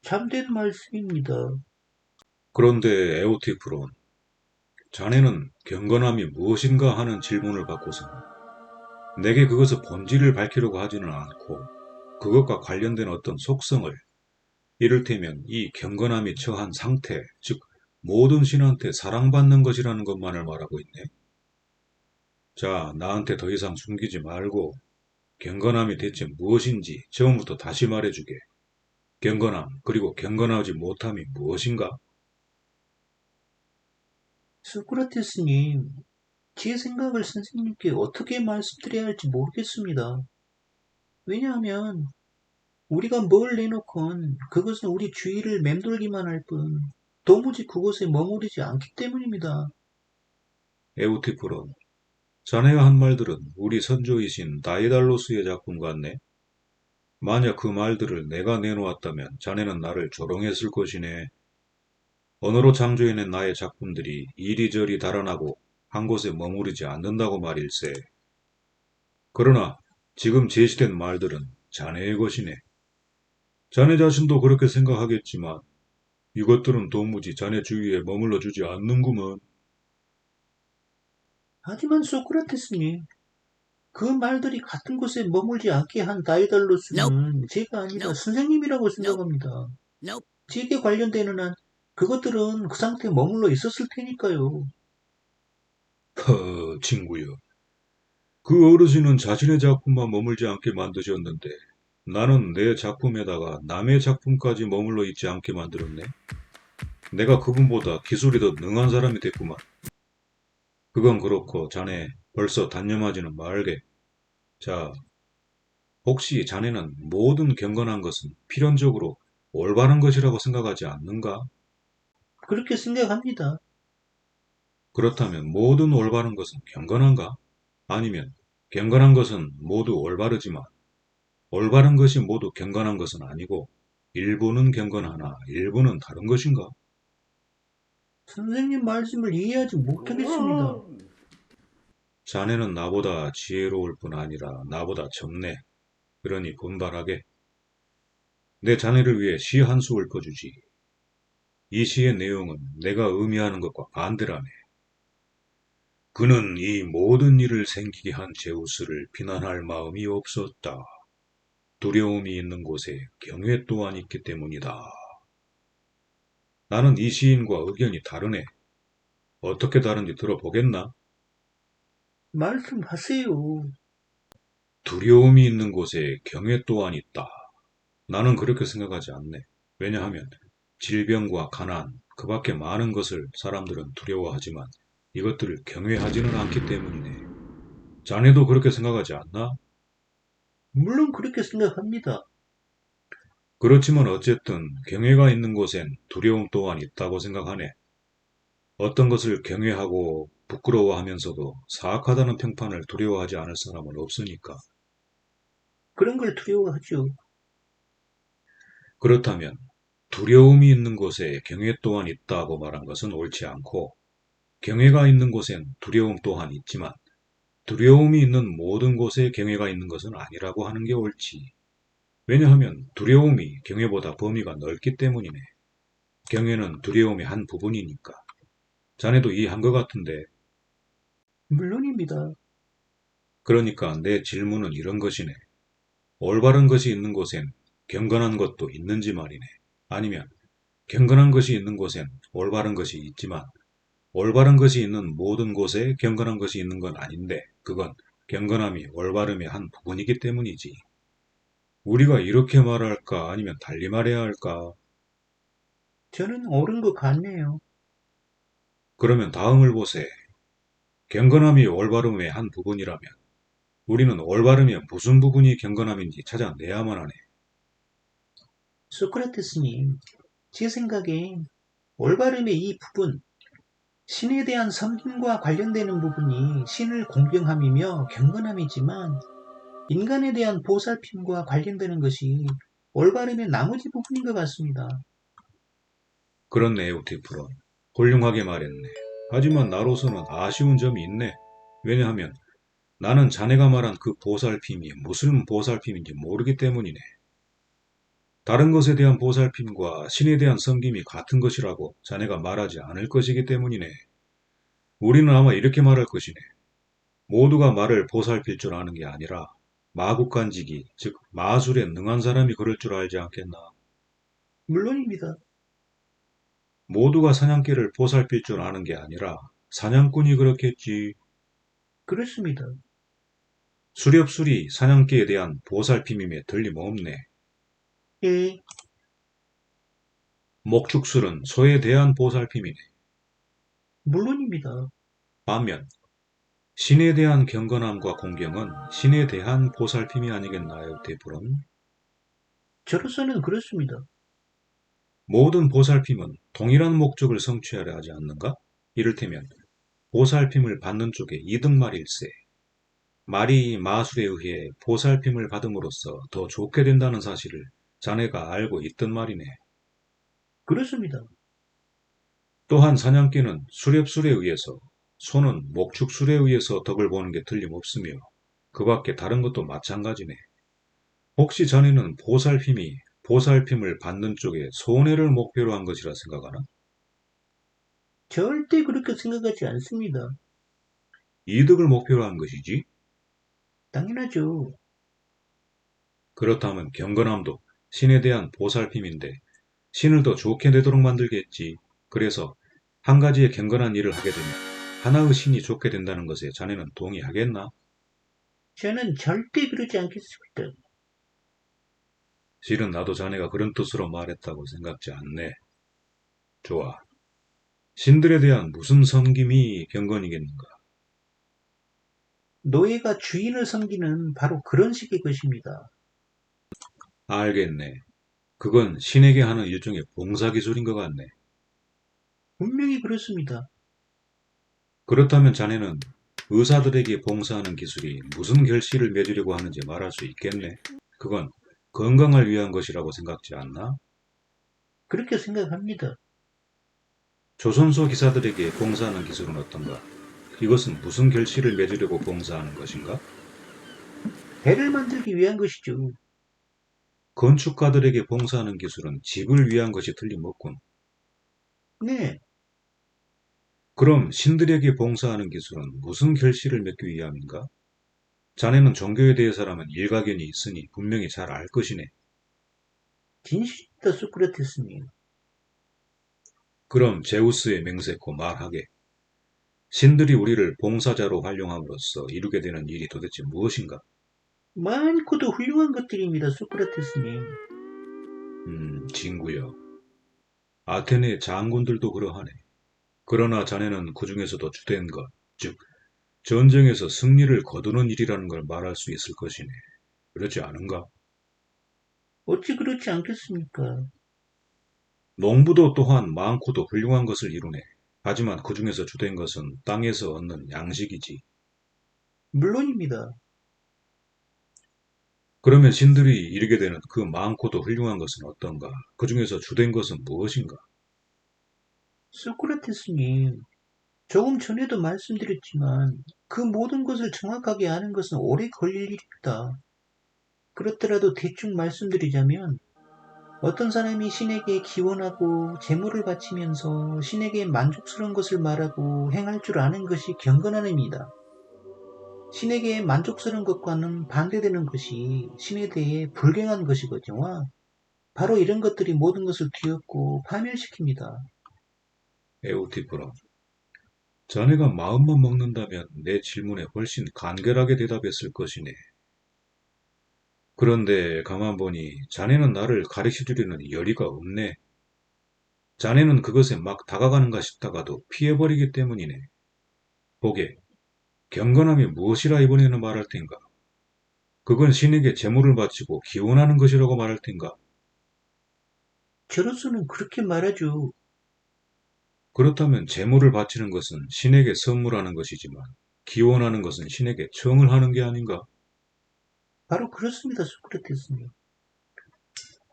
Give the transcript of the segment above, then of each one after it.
참된 말씀입니다. 그런데 에오티프론, 자네는 경건함이 무엇인가 하는 질문을 받고서는 내게 그것의 본질을 밝히려고 하지는 않고 그것과 관련된 어떤 속성을, 이를테면 이 경건함이 처한 상태, 즉 모든 신한테 사랑받는 것이라는 것만을 말하고 있네. 자, 나한테 더 이상 숨기지 말고 경건함이 대체 무엇인지 처음부터 다시 말해주게. 경건함, 그리고 경건하지 못함이 무엇인가? 소크라테스님, 제 생각을 선생님께 어떻게 말씀드려야 할지 모르겠습니다. 왜냐하면 우리가 뭘 내놓건 그것은 우리 주위를 맴돌기만 할 뿐 도무지 그곳에 머무르지 않기 때문입니다. 에우티프론, 자네가 한 말들은 우리 선조이신 다이달로스의 작품 같네. 만약 그 말들을 내가 내놓았다면 자네는 나를 조롱했을 것이네. 언어로 창조해낸 나의 작품들이 이리저리 달아나고 한 곳에 머무르지 않는다고 말일세. 그러나 지금 제시된 말들은 자네의 것이네. 자네 자신도 그렇게 생각하겠지만 이것들은 도무지 자네 주위에 머물러 주지 않는구먼. 하지만 소크라테스님, 그 말들이 같은 곳에 머물지 않게 한 Nope, 다이달로스는 제가 아니라 nope, 선생님이라고 nope, 생각합니다. nope. 제게 관련되는 한 그것들은 그 상태에 머물러 있었을 테니까요. 친구여. 그 어르신은 자신의 작품만 머물지 않게 만드셨는데 나는 내 작품에다가 남의 작품까지 머물러 있지 않게 만들었네. 내가 그분보다 기술이 더 능한 사람이 됐구만. 그건 그렇고 자네 벌써 단념하지는 말게. 자, 혹시 자네는 모든 경건한 것은 필연적으로 올바른 것이라고 생각하지 않는가? 그렇게 생각합니다. 그렇다면 모든 올바른 것은 경건한가? 아니면 경건한 것은 모두 올바르지만 올바른 것이 모두 경건한 것은 아니고 일부는 경건하나 일부는 다른 것인가? 선생님 말씀을 이해하지 못하겠습니다. 자네는 나보다 지혜로울 뿐 아니라 나보다 젊네. 그러니 분발하게. 내 자네를 위해 시 한 수 읊어주지. 이 시의 내용은 내가 의미하는 것과 반대라네. 그는 이 모든 일을 생기게 한 제우스를 비난할 마음이 없었다. 두려움이 있는 곳에 경외 또한 있기 때문이다. 나는 이 시인과 의견이 다르네. 어떻게 다른지 들어보겠나? 말씀하세요. 두려움이 있는 곳에 경외 또한 있다. 나는 그렇게 생각하지 않네. 왜냐하면 질병과 가난, 그 밖에 많은 것을 사람들은 두려워하지만 이것들을 경외하지는 않기 때문이네. 자네도 그렇게 생각하지 않나? 물론 그렇게 생각합니다. 그렇지만 어쨌든 경외가 있는 곳엔 두려움 또한 있다고 생각하네. 어떤 것을 경외하고 부끄러워하면서도 사악하다는 평판을 두려워하지 않을 사람은 없으니까. 그런 걸 두려워하죠. 그렇다면 두려움이 있는 곳에 경외 또한 있다고 말한 것은 옳지 않고 경외가 있는 곳엔 두려움 또한 있지만 두려움이 있는 모든 곳에 경외가 있는 것은 아니라고 하는 게 옳지. 왜냐하면 두려움이 경외보다 범위가 넓기 때문이네. 경외는 두려움의 한 부분이니까. 자네도 이해한 것 같은데. 물론입니다. 그러니까 내 질문은 이런 것이네. 올바른 것이 있는 곳엔 경건한 것도 있는지 말이네. 아니면 경건한 것이 있는 곳엔 올바른 것이 있지만 올바른 것이 있는 모든 곳에 경건한 것이 있는 건 아닌데 그건 경건함이 올바름의 한 부분이기 때문이지. 우리가 이렇게 말할까 아니면 달리 말해야 할까? 저는 옳은 것 같네요. 그러면 다음을 보세. 경건함이 올바름의 한 부분이라면 우리는 올바름의 무슨 부분이 경건함인지 찾아내야만 하네. 소크라테스님, 제 생각엔 올바름의 이 부분, 신에 대한 섬김과 관련되는 부분이 신을 공경함이며 경건함이지만 인간에 대한 보살핌과 관련되는 것이 올바름의 나머지 부분인 것 같습니다. 그렇네, 우티프론. 훌륭하게 말했네. 하지만 나로서는 아쉬운 점이 있네. 왜냐하면 나는 자네가 말한 그 보살핌이 무슨 보살핌인지 모르기 때문이네. 다른 것에 대한 보살핌과 신에 대한 섬김이 같은 것이라고 자네가 말하지 않을 것이기 때문이네. 우리는 아마 이렇게 말할 것이네. 모두가 말을 보살필 줄 아는 게 아니라 마국간지기, 즉 마술에 능한 사람이 그럴 줄 알지 않겠나. 물론입니다. 모두가 사냥개를 보살필 줄 아는 게 아니라 사냥꾼이 그렇겠지. 그렇습니다. 수렵술이 사냥개에 대한 보살핌임에 틀림없네. 예, 목축술은 소에 대한 보살핌이네. 물론입니다. 반면 신에 대한 경건함과 공경은 신에 대한 보살핌이 아니겠나요, 대부분? 저로서는 그렇습니다. 모든 보살핌은 동일한 목적을 성취하려 하지 않는가? 이를테면 보살핌을 받는 쪽에 이득말일세. 말이 마술에 의해 보살핌을 받음으로써 더 좋게 된다는 사실을 자네가 알고 있던 말이네. 그렇습니다. 또한 사냥개는 수렵술에 의해서, 소는 목축술에 의해서 덕을 보는 게 틀림없으며 그 밖에 다른 것도 마찬가지네. 혹시 자네는 보살핌이 보살핌을 받는 쪽에 손해를 목표로 한 것이라 생각하나? 절대 그렇게 생각하지 않습니다. 이득을 목표로 한 것이지? 당연하죠. 그렇다면 경건함도 신에 대한 보살핌인데 신을 더 좋게 되도록 만들겠지. 그래서 한 가지의 경건한 일을 하게 되면 하나의 신이 좋게 된다는 것에 자네는 동의하겠나? 저는 절대 그러지 않겠습니다. 실은 나도 자네가 그런 뜻으로 말했다고 생각지 않네. 좋아. 신들에 대한 무슨 섬김이 경건이겠는가? 노예가 주인을 섬기는 바로 그런 식의 것입니다. 알겠네. 그건 신에게 하는 일종의 봉사기술인 것 같네. 분명히 그렇습니다. 그렇다면 자네는 의사들에게 봉사하는 기술이 무슨 결실을 맺으려고 하는지 말할 수 있겠네. 그건 건강을 위한 것이라고 생각지 않나? 그렇게 생각합니다. 조선소 기사들에게 봉사하는 기술은 어떤가? 이것은 무슨 결실을 맺으려고 봉사하는 것인가? 배를 만들기 위한 것이죠. 건축가들에게 봉사하는 기술은 집을 위한 것이 틀림없군. 네, 그럼 신들에게 봉사하는 기술은 무슨 결실을 맺기 위함인가? 자네는 종교에 대해서라면 일가견이 있으니 분명히 잘 알 것이네. 진실입니다, 소크라테스님. 그럼 제우스의 맹세코 말하게. 신들이 우리를 봉사자로 활용함으로써 이루게 되는 일이 도대체 무엇인가? 많고도 훌륭한 것들입니다, 소크라테스님. 진구여. 아테네 장군들도 그러하네. 그러나 자네는 그 중에서도 주된 것, 즉 전쟁에서 승리를 거두는 일이라는 걸 말할 수 있을 것이네. 그렇지 않은가? 어찌 그렇지 않겠습니까? 농부도 또한 많고도 훌륭한 것을 이루네. 하지만 그 중에서 주된 것은 땅에서 얻는 양식이지. 물론입니다. 그러면 신들이 이루게 되는 그 많고도 훌륭한 것은 어떤가? 그 중에서 주된 것은 무엇인가? 소크라테스님, 조금 전에도 말씀드렸지만 그 모든 것을 정확하게 아는 것은 오래 걸릴 일입니다. 그렇더라도 대충 말씀드리자면 어떤 사람이 신에게 기원하고 제물을 바치면서 신에게 만족스러운 것을 말하고 행할 줄 아는 것이 경건함입니다. 신에게 만족스러운 것과는 반대되는 것이 신에 대해 불경한 것이거든요. 바로 이런 것들이 모든 것을 뒤엎고 파멸시킵니다. 에우티프라. 자네가 마음만 먹는다면 내 질문에 훨씬 간결하게 대답했을 것이네. 그런데 가만 보니 자네는 나를 가르쳐주려는 열의가 없네. 자네는 그것에 막 다가가는가 싶다가도 피해버리기 때문이네. 보게, 경건함이 무엇이라 이번에는 말할 텐가? 그건 신에게 제물을 바치고 기원하는 것이라고 말할 텐가? 저로서는 그렇게 말하죠. 그렇다면 제물을 바치는 것은 신에게 선물하는 것이지만 기원하는 것은 신에게 청을 하는 게 아닌가? 바로 그렇습니다, 소크라테스님.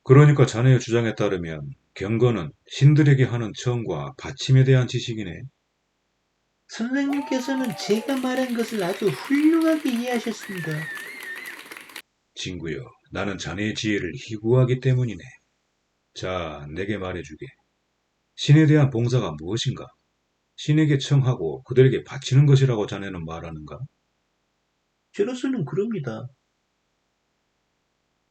그러니까 자네의 주장에 따르면 경건은 신들에게 하는 청과 바침에 대한 지식이네. 선생님께서는 제가 말한 것을 아주 훌륭하게 이해하셨습니다. 친구여, 나는 자네의 지혜를 희구하기 때문이네. 자, 내게 말해주게. 신에 대한 봉사가 무엇인가? 신에게 청하고 그들에게 바치는 것이라고 자네는 말하는가? 저로서는 그럽니다.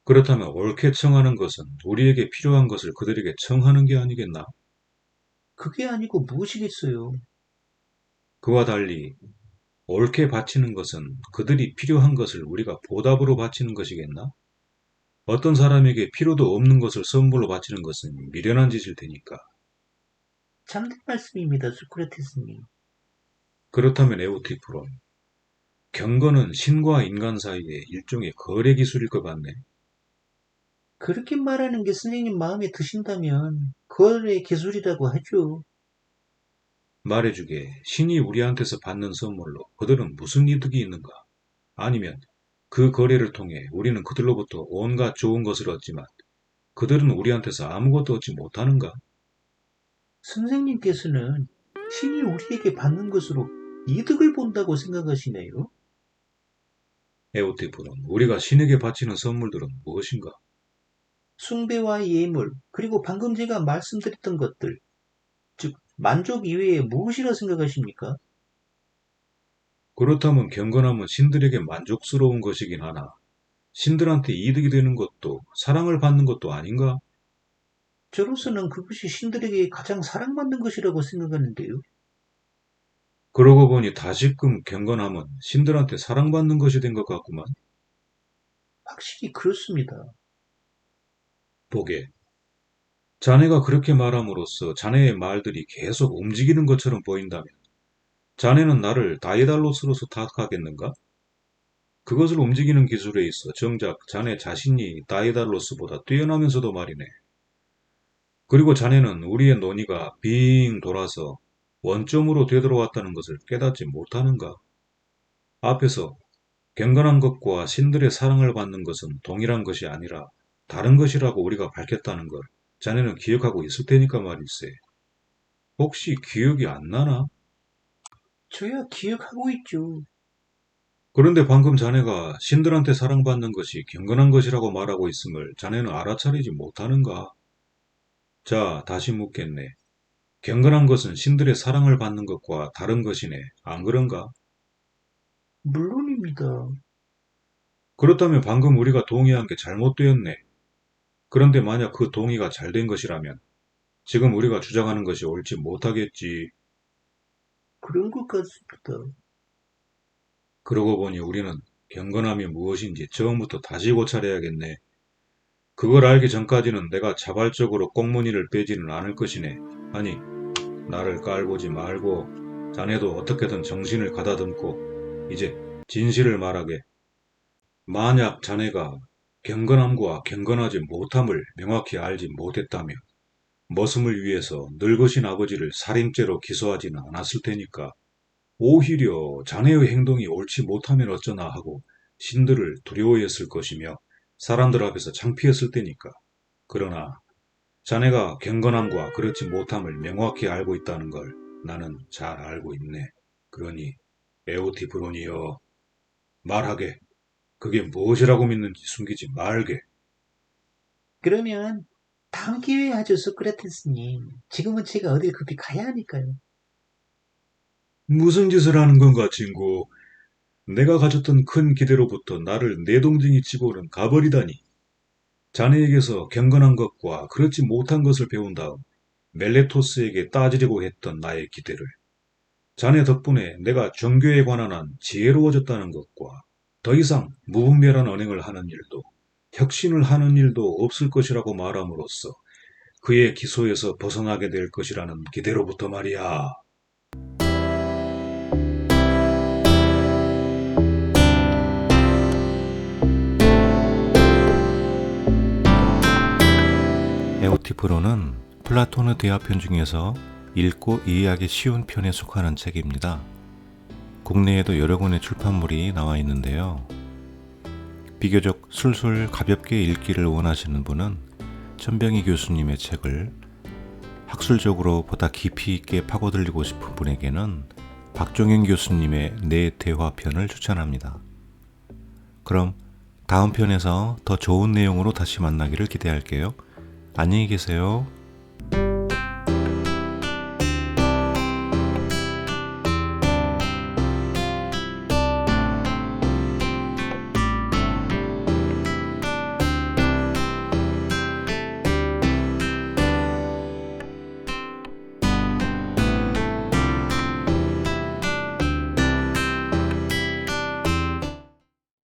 그렇다면 옳게 청하는 것은 우리에게 필요한 것을 그들에게 청하는 게 아니겠나? 그게 아니고 무엇이겠어요? 그와 달리 옳게 바치는 것은 그들이 필요한 것을 우리가 보답으로 바치는 것이겠나? 어떤 사람에게 필요도 없는 것을 선물로 바치는 것은 미련한 짓일 테니까. 참된 말씀입니다, 소크라테스님. 그렇다면 에우티프론, 경건은 신과 인간 사이의 일종의 거래 기술일 것 같네. 그렇게 말하는 게 선생님 마음에 드신다면 그거의 기술이라고 하죠. 말해주게, 신이 우리한테서 받는 선물로 그들은 무슨 이득이 있는가? 아니면 그 거래를 통해 우리는 그들로부터 온갖 좋은 것을 얻지만 그들은 우리한테서 아무것도 얻지 못하는가? 선생님께서는 신이 우리에게 받는 것으로 이득을 본다고 생각하시네요. 에오티프는 우리가 신에게 바치는 선물들은 무엇인가? 숭배와 예물, 그리고 방금 제가 말씀드렸던 것들, 즉 만족 이외에 무엇이라 생각하십니까? 그렇다면 경건함은 신들에게 만족스러운 것이긴 하나 신들한테 이득이 되는 것도 사랑을 받는 것도 아닌가? 저로서는 그것이 신들에게 가장 사랑받는 것이라고 생각하는데요. 그러고 보니 다시금 경건함은 신들한테 사랑받는 것이 된 것 같구만. 확실히 그렇습니다. 보게. 자네가 그렇게 말함으로써 자네의 말들이 계속 움직이는 것처럼 보인다면 자네는 나를 다이달로스로서 탓하겠는가? 그것을 움직이는 기술에 있어 정작 자네 자신이 다이달로스보다 뛰어나면서도 말이네. 그리고 자네는 우리의 논의가 빙 돌아서 원점으로 되돌아왔다는 것을 깨닫지 못하는가? 앞에서 경건한 것과 신들의 사랑을 받는 것은 동일한 것이 아니라 다른 것이라고 우리가 밝혔다는 걸 자네는 기억하고 있을 테니까 말일세. 혹시 기억이 안 나나? 저야 기억하고 있죠. 그런데 방금 자네가 신들한테 사랑받는 것이 경건한 것이라고 말하고 있음을 자네는 알아차리지 못하는가? 자, 다시 묻겠네. 경건한 것은 신들의 사랑을 받는 것과 다른 것이네. 안 그런가? 물론입니다. 그렇다면 방금 우리가 동의한 게 잘못되었네. 그런데 만약 그 동의가 잘된 것이라면 지금 우리가 주장하는 것이 옳지 못하겠지. 그런 것 같습니다. 그러고 보니 우리는 경건함이 무엇인지 처음부터 다시 고찰해야겠네. 그걸 알기 전까지는 내가 자발적으로 꽁무니를 빼지는 않을 것이네. 아니, 나를 깔보지 말고 자네도 어떻게든 정신을 가다듬고 이제 진실을 말하게. 만약 자네가 경건함과 경건하지 못함을 명확히 알지 못했다면 머슴을 위해서 늙으신 아버지를 살인죄로 기소하지는 않았을 테니까 오히려 자네의 행동이 옳지 못하면 어쩌나 하고 신들을 두려워했을 것이며 사람들 앞에서 창피했을 테니까. 그러나 자네가 경건함과 그렇지 못함을 명확히 알고 있다는 걸 나는 잘 알고 있네. 그러니 에오티브론이여 말하게. 그게 무엇이라고 믿는지 숨기지 말게. 그러면 다음 기회에 하죠, 소크라테스님. 지금은 제가 어딜 급히 가야 하니까요. 무슨 짓을 하는 건가, 친구? 내가 가졌던 큰 기대로부터 나를 내동댕이 치고는 가버리다니. 자네에게서 경건한 것과 그렇지 못한 것을 배운 다음 멜레토스에게 따지려고 했던 나의 기대를 자네 덕분에 내가 종교에 관한 한 지혜로워졌다는 것과 더 이상 무분별한 언행을 하는 일도 혁신을 하는 일도 없을 것이라고 말함으로써 그의 기소에서 벗어나게 될 것이라는 기대로부터 말이야. 에오티프로는 플라톤의 대화편 중에서 읽고 이해하기 쉬운 편에 속하는 책입니다. 국내에도 여러 권의 출판물이 나와 있는데요. 비교적 술술 가볍게 읽기를 원하시는 분은 천병희 교수님의 책을, 학술적으로 보다 깊이 있게 파고들고 싶은 분에게는 박종현 교수님의 내 대화편을 추천합니다. 그럼 다음 편에서 더 좋은 내용으로 다시 만나기를 기대할게요. 안녕히 계세요.